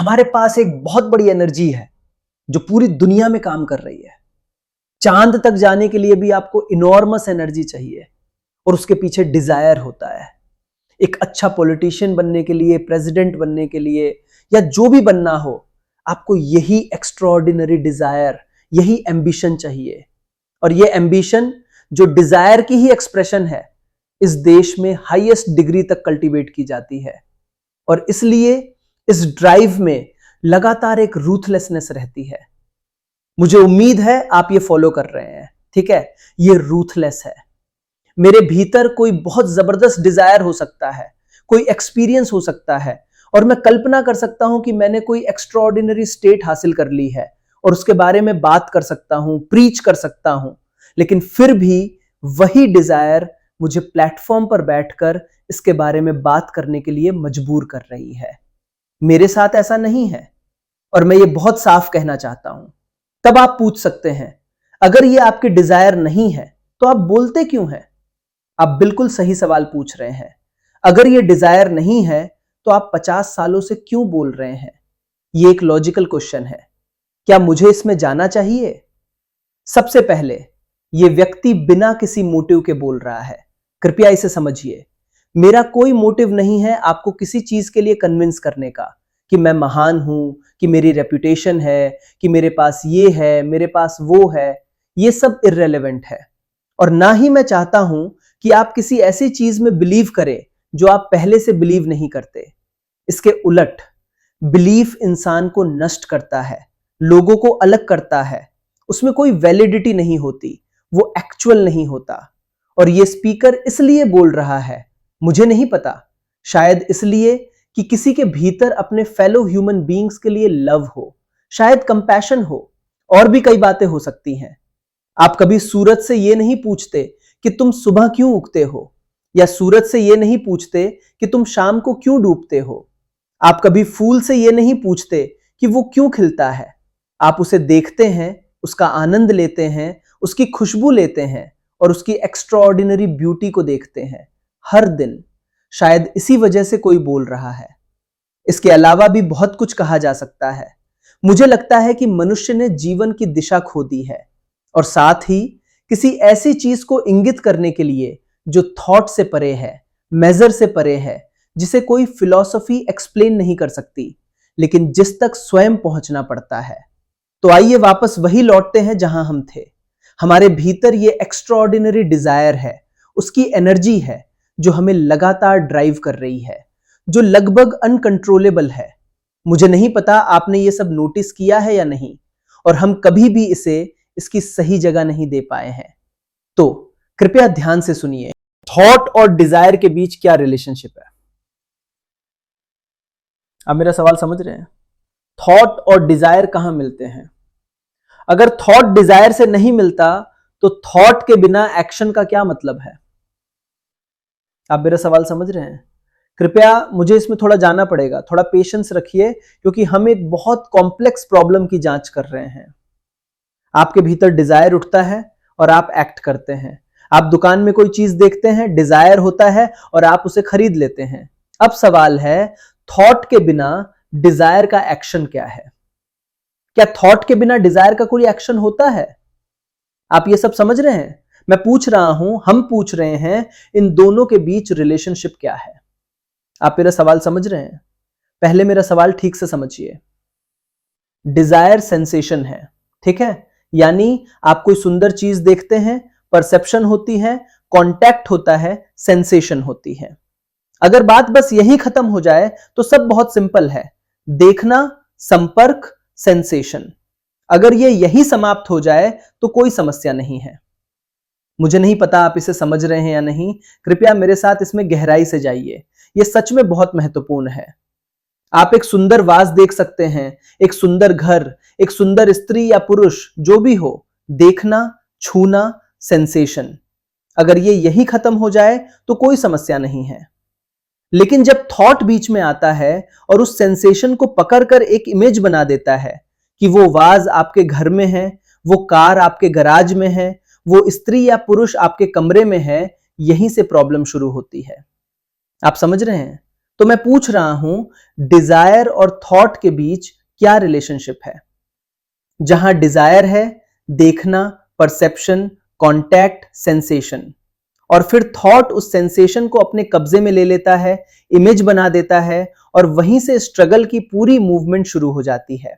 हमारे पास एक बहुत बड़ी एनर्जी है जो पूरी दुनिया में काम कर रही है। चांद तक जाने के लिए भी आपको इनॉर्मस एनर्जी चाहिए और उसके पीछे डिजायर होता है। एक अच्छा पॉलिटिशियन बनने के लिए, प्रेसिडेंट बनने के लिए या जो भी बनना हो, आपको यही एक्स्ट्राऑर्डिनरी डिजायर, यही एम्बिशन चाहिए। और ये एम्बिशन जो डिजायर की ही एक्सप्रेशन है, इस देश में हाईएस्ट डिग्री तक कल्टीवेट की जाती है। और इसलिए इस ड्राइव में लगातार एक रूथलेसनेस रहती है। मुझे उम्मीद है आप ये फॉलो कर रहे हैं, ठीक है। ये रूथलेस है। मेरे भीतर कोई बहुत जबरदस्त डिजायर हो सकता है, कोई एक्सपीरियंस हो सकता है, और मैं कल्पना कर सकता हूं कि मैंने कोई एक्स्ट्राऑर्डिनरी स्टेट हासिल कर ली है और उसके बारे में बात कर सकता हूं, प्रीच कर सकता हूं। लेकिन फिर भी वही डिजायर मुझे प्लेटफॉर्म पर बैठकर इसके बारे में बात करने के लिए मजबूर कर रही है। मेरे साथ ऐसा नहीं है और मैं ये बहुत साफ कहना चाहता हूं। तब आप पूछ सकते हैं, अगर ये आपकी डिजायर नहीं है तो आप बोलते क्यों हैं? आप बिल्कुल सही सवाल पूछ रहे हैं। अगर ये डिजायर नहीं है तो आप 50 सालों से क्यों बोल रहे हैं? ये एक लॉजिकल क्वेश्चन है। क्या मुझे इसमें जाना चाहिए? सबसे पहले, ये व्यक्ति बिना किसी मोटिव के बोल रहा है। कृपया इसे समझिए। मेरा कोई मोटिव नहीं है आपको किसी चीज के लिए कन्विंस करने का, कि मैं महान हूं, कि मेरी रेपुटेशन है, कि मेरे पास ये है, मेरे पास वो है। ये सब इररिलेवेंट है। और ना ही मैं चाहता हूं कि आप किसी ऐसी चीज में बिलीव करें जो आप पहले से बिलीव नहीं करते। इसके उलट, बिलीफ इंसान को नष्ट करता है, लोगों को अलग करता है। उसमें कोई वैलिडिटी नहीं होती, वो एक्चुअल नहीं होता। और ये स्पीकर इसलिए बोल रहा है, मुझे नहीं पता, शायद इसलिए कि किसी के भीतर अपने फेलो ह्यूमन बीइंग्स के लिए लव हो, शायद कंपैशन हो, और भी कई बातें हो सकती हैं। आप कभी सूरज से ये नहीं पूछते कि तुम सुबह क्यों उगते हो, या सूरज से ये नहीं पूछते कि तुम शाम को क्यों डूबते हो। आप कभी फूल से ये नहीं पूछते कि वो क्यों खिलता है। आप उसे देखते हैं, उसका आनंद लेते हैं, उसकी खुशबू लेते हैं और उसकी एक्स्ट्राऑर्डिनरी ब्यूटी को देखते हैं हर दिन। शायद इसी वजह से कोई बोल रहा है। इसके अलावा भी बहुत कुछ कहा जा सकता है। मुझे लगता है कि मनुष्य ने जीवन की दिशा खो दी है, और साथ ही किसी ऐसी चीज को इंगित करने के लिए जो थॉट से परे है, मेजर से परे है, जिसे कोई फिलॉसफी एक्सप्लेन नहीं कर सकती, लेकिन जिस तक स्वयं पहुंचना पड़ता है। तो आइए वापस वही लौटते हैं जहां हम थे। हमारे भीतर ये एक्स्ट्राऑर्डिनरी डिजायर है, उसकी एनर्जी है जो हमें लगातार ड्राइव कर रही है, जो लगभग अनकंट्रोलेबल है। मुझे नहीं पता आपने ये सब नोटिस किया है या नहीं, और हम कभी भी इसे इसकी सही जगह नहीं दे पाए हैं। तो कृपया ध्यान से सुनिए, थॉट और डिजायर के बीच क्या रिलेशनशिप है? आप मेरा सवाल समझ रहे हैं? थॉट और डिजायर कहां मिलते हैं? अगर थॉट डिजायर से नहीं मिलता तो थॉट के बिना एक्शन का क्या मतलब है? आप मेरा सवाल समझ रहे हैं? कृपया मुझे इसमें थोड़ा जाना पड़ेगा, थोड़ा पेशेंस रखिए, क्योंकि हम एक बहुत कॉम्प्लेक्स प्रॉब्लम की जांच कर रहे हैं। आपके भीतर डिजायर उठता है और आप एक्ट करते हैं। आप दुकान में कोई चीज देखते हैं, डिजायर होता है और आप उसे खरीद लेते हैं। अब सवाल है, थॉट के बिना डिजायर का एक्शन क्या है? क्या थॉट के बिना डिजायर का कोई एक्शन होता है? आप ये सब समझ रहे हैं? मैं पूछ रहा हूं, हम पूछ रहे हैं, इन दोनों के बीच रिलेशनशिप क्या है? आप मेरा सवाल समझ रहे हैं? पहले मेरा सवाल ठीक से समझिए। डिजायर सेंसेशन है, ठीक है? यानी आप कोई सुंदर चीज देखते हैं, परसेप्शन होती है, कांटेक्ट होता है, सेंसेशन होती है। अगर बात बस यही खत्म हो जाए तो सब बहुत सिंपल है। देखना, संपर्क, सेंसेशन। अगर ये यही समाप्त हो जाए तो कोई समस्या नहीं है। मुझे नहीं पता आप इसे समझ रहे हैं या नहीं, कृपया मेरे साथ इसमें गहराई से जाइए। यह सच में बहुत महत्वपूर्ण है। आप एक सुंदर वास देख सकते हैं, एक सुंदर घर, एक सुंदर स्त्री या पुरुष, जो भी हो, देखना, छूना, सेंसेशन। अगर ये यही खत्म हो जाए तो कोई समस्या नहीं है। लेकिन जब थॉट बीच में आता है और उस सेंसेशन को पकड़कर एक इमेज बना देता है कि वो वाज आपके घर में है, वो कार आपके गराज में है, वो स्त्री या पुरुष आपके कमरे में है, यहीं से प्रॉब्लम शुरू होती है। आप समझ रहे हैं? तो मैं पूछ रहा हूं, डिजायर और थॉट के बीच क्या रिलेशनशिप है? जहां डिजायर है, देखना, परसेप्शन, कॉन्टैक्ट, सेंसेशन, और फिर थॉट उस सेंसेशन को अपने कब्जे में ले लेता है, इमेज बना देता है, और वहीं से स्ट्रगल की पूरी मूवमेंट शुरू हो जाती है।